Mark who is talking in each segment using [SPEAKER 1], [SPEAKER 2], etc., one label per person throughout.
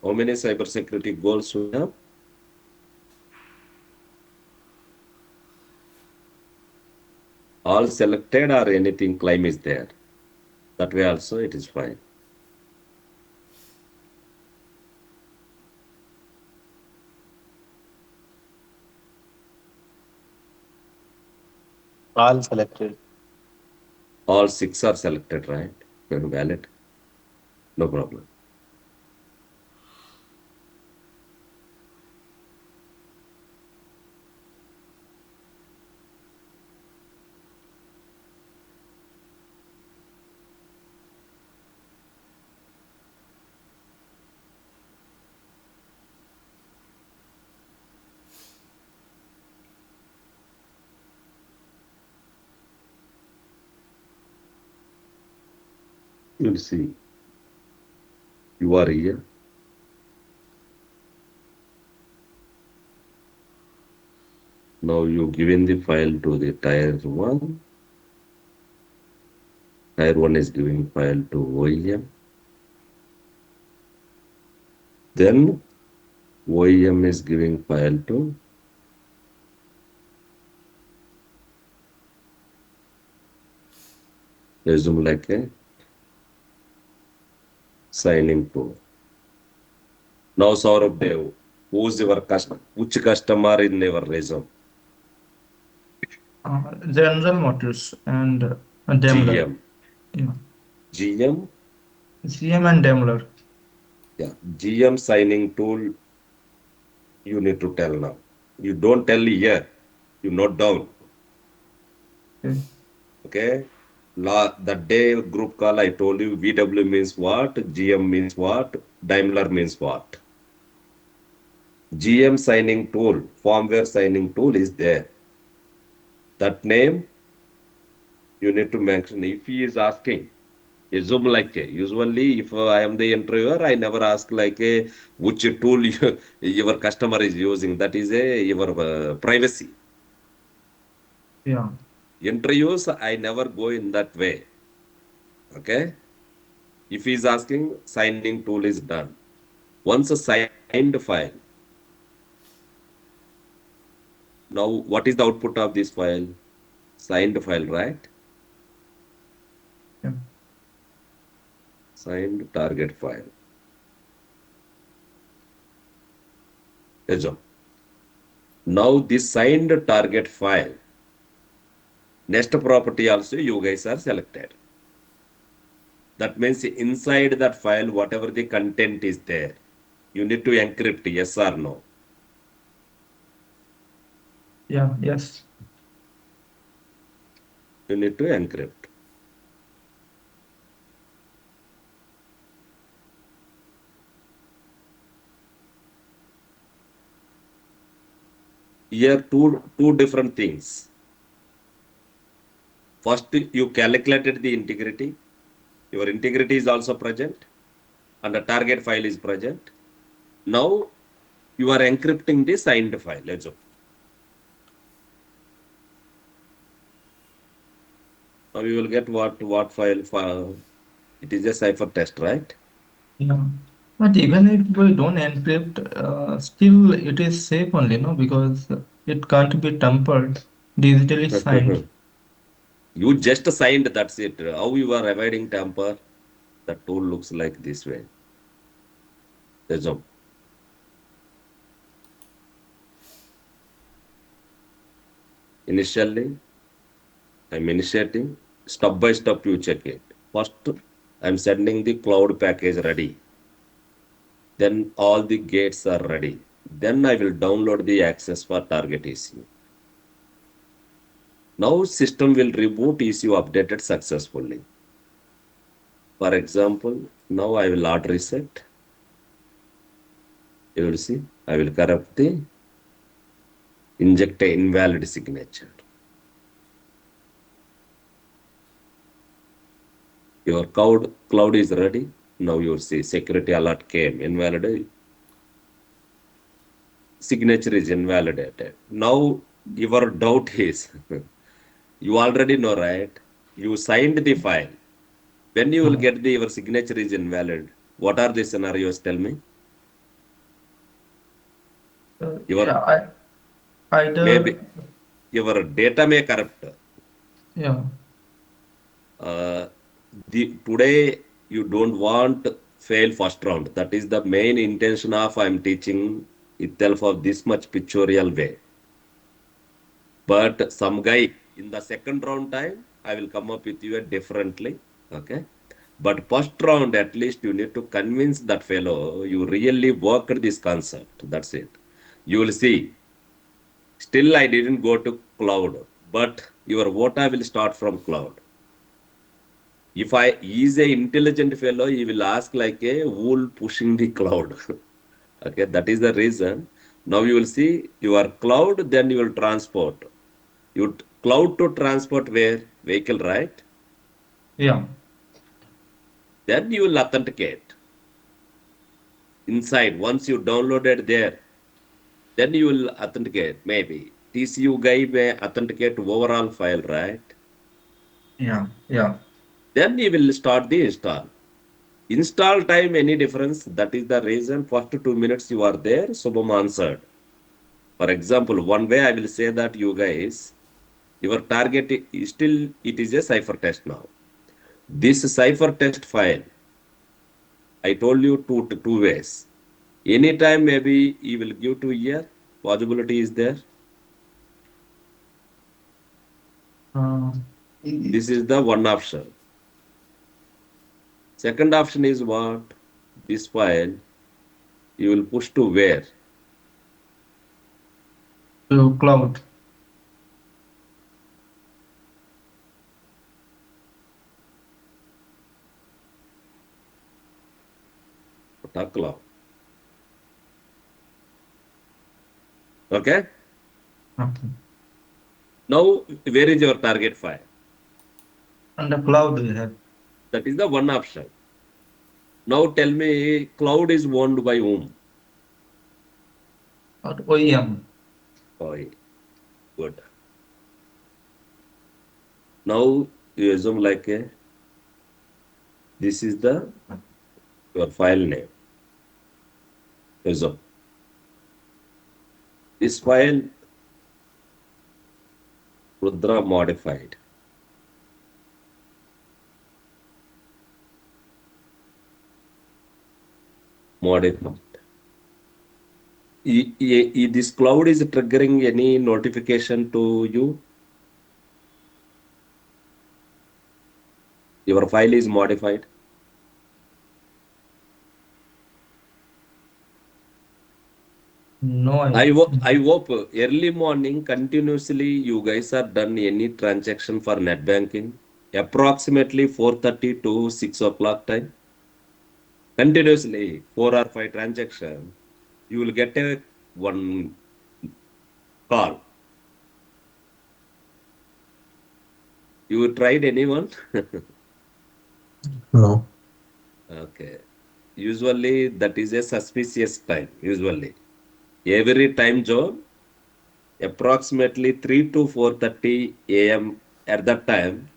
[SPEAKER 1] How many cybersecurity goals we have? All selected or anything claim is there. That way also it is fine.
[SPEAKER 2] All selected.
[SPEAKER 1] All 6 are selected, right? Valid. No problem. You'll see. You are here. Now you given the file to the tier 1. Tier 1 is giving file to OEM. Then OEM is giving file to assume like a signing tool. Now Saurabh Dev, who's your customer? Which customer in your resume?
[SPEAKER 3] General Motors and Daimler.
[SPEAKER 1] GM.
[SPEAKER 3] Yeah.
[SPEAKER 1] GM?
[SPEAKER 3] GM and Daimler.
[SPEAKER 1] Yeah. GM signing tool, you need to tell now. You don't tell here. You note down.
[SPEAKER 3] Okay.
[SPEAKER 1] Okay. The day group call, I told you VW means what, GM means what, Daimler means what. GM signing tool, firmware signing tool is there. That name you need to mention. If he is asking, assume like usually if I am the interviewer, I never ask like which tool your customer is using. That is your privacy.
[SPEAKER 3] Yeah.
[SPEAKER 1] Interviews, I never go in that way. Okay. If he is asking, signing tool is done. Once a signed file, now what is the output of this file? Signed file, right?
[SPEAKER 3] Yeah.
[SPEAKER 1] Signed target file. Assume. Now this signed target file, next property also you guys are selected. That means inside that file, whatever the content is there, you need to encrypt, yes or no.
[SPEAKER 3] Yeah. Yes.
[SPEAKER 1] You need to encrypt. Here two different things. First, you calculated the integrity. Your integrity is also present and the target file is present. Now you are encrypting the signed file. Let's go. Now you will get what file. It is a cipher test, right?
[SPEAKER 3] Yeah. But even if we don't encrypt, still it is safe only, no? Because it can't be tampered, digitally signed.
[SPEAKER 1] You just signed, that's it. How you are avoiding tamper? The tool looks like this way. Assume. Initially, I'm initiating. Step by step, you check it. First, I'm sending the cloud package ready. Then all the gates are ready. Then I will download the access for target ECU. Now system will reboot ECU updated successfully. For example, now I will hard reset. You will see, I will correct the inject a invalid signature. Your cloud is ready. Now you will see security alert came, invalid signature is invalidated. Now your doubt is, you already know, right? You signed the file. When you will
[SPEAKER 3] Yeah.
[SPEAKER 1] get your signature is invalid, what are the scenarios? Tell me. Your
[SPEAKER 3] Yeah, either,
[SPEAKER 1] maybe your data may corrupt.
[SPEAKER 3] yeah,
[SPEAKER 1] Uh, Today you don't want fail first round. That is the main intention of I'm teaching itself of this much pictorial way. But some guy in the second round time, I will come up with you differently. Okay. But first round, at least you need to convince that fellow you really worked this concept. That's it. You will see. Still, I didn't go to cloud, but your VOTA will start from cloud. If I is a intelligent fellow, he will ask like a wool pushing the cloud. Okay, that is the reason. Now you will see your cloud, then you will transport. You cloud to transport where vehicle, right?
[SPEAKER 3] yeah,
[SPEAKER 1] Then you will authenticate inside. Once you downloaded there, then you will authenticate. Maybe TCU guy may authenticate overall file, right?
[SPEAKER 3] yeah, yeah.
[SPEAKER 1] Then you will start the install. Install time, any difference? That is the reason. First 2 minutes you are there, Subham answered. For example, one way I will say that you guys, your target is still, it is a cipher test now. This cipher test file, I told you two ways. Anytime maybe you will give to year, possibility is there.
[SPEAKER 3] Uh,
[SPEAKER 1] This is the one option. Second option is what? This file you will push to where?
[SPEAKER 3] to cloud.
[SPEAKER 1] To cloud. Okay.
[SPEAKER 3] Okay.
[SPEAKER 1] Now, where is your target file?
[SPEAKER 3] And the cloud we have.
[SPEAKER 1] That is the one option. Now tell me, cloud is owned by whom?
[SPEAKER 3] Or OEM.
[SPEAKER 1] Oh, good. Now you assume like a, this is the your file name. Assume this file Rudra modified. Modified. This cloud is triggering any notification to you. Your file is modified.
[SPEAKER 3] No
[SPEAKER 1] I
[SPEAKER 3] idea.
[SPEAKER 1] hope early morning continuously you guys are done any transaction for net banking. Approximately 4:30 to 6 o'clock time. Continuously 4 or 5 transaction. You will get a one call. You tried anyone?
[SPEAKER 3] No.
[SPEAKER 1] Okay. Usually that is a suspicious time. Usually every time zone approximately 3 to 4:30 a.m. at that time.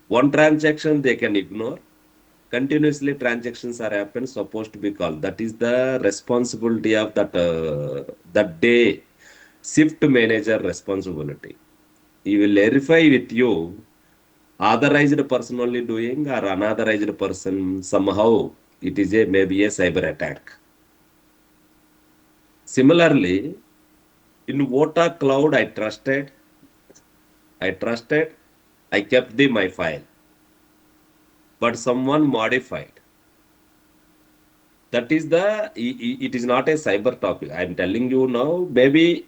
[SPEAKER 1] One transaction they can ignore. Continuously transactions are happen supposed to be called. That is the responsibility of that day shift manager responsibility. He will verify with you authorized person only doing or unauthorized person somehow it is a maybe a cyber attack. Similarly, in Vota Cloud, I trusted, I kept my file, but someone modified. That is it is not a cyber topic. I'm telling you now, maybe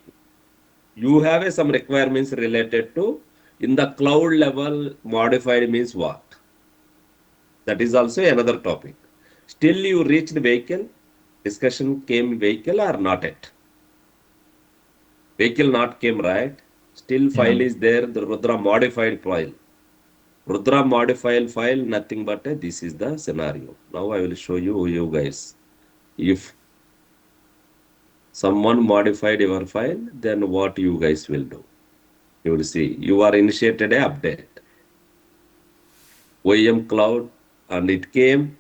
[SPEAKER 1] you have some requirements related to in the cloud level modified means what? That is also another topic. Still you reach the vehicle, discussion came vehicle or not yet. Vehicle not came right. Still
[SPEAKER 3] Yeah.
[SPEAKER 1] file is there, the Rudra modified file. Rudra modified file, nothing but this is the scenario. Now I will show you guys. If someone modified your file, then what you guys will do? You will see. You are initiated a update. OEM cloud and it came.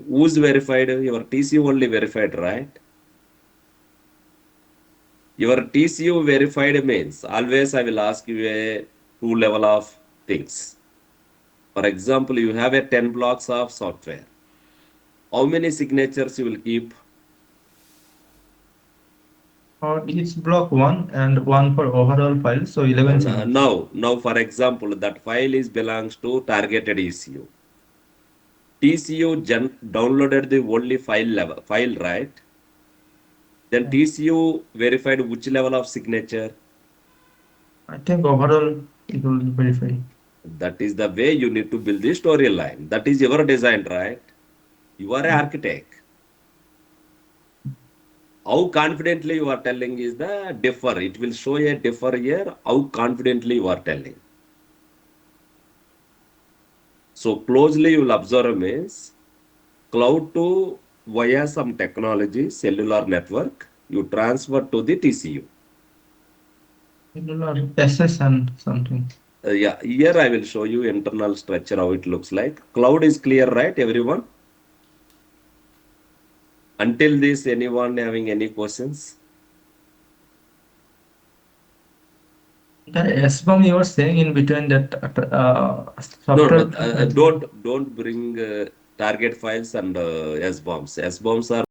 [SPEAKER 1] Who's verified? Your TC only verified, right? Your TCU verified means always I will ask you a two level of things. For example, you have a 10 blocks of software. How many signatures you will keep?
[SPEAKER 3] For each block one and one for overall file, so 11 signatures.
[SPEAKER 1] Now, for example, that file is belongs to targeted ECU. TCU downloaded the only file, right? Then
[SPEAKER 3] Yeah.
[SPEAKER 1] TCU verified which level of signature.
[SPEAKER 3] I think overall it will verify.
[SPEAKER 1] That is the way you need to build the storyline. That is your design, right? You are an
[SPEAKER 3] Yeah.
[SPEAKER 1] architect. How confidently you are telling is the differ. It will show a differ here. How confidently you are telling. So closely you will observe means cloud to via some technology, cellular network, you transfer to the TCU.
[SPEAKER 3] It will SS and something.
[SPEAKER 1] Yeah, here I will show you internal structure, how it looks like. Cloud is clear, right, everyone? Until this, anyone having any questions?
[SPEAKER 3] The SBOM you were saying in between that
[SPEAKER 1] No,
[SPEAKER 3] software.
[SPEAKER 1] don't bring target files and S bombs. S bombs are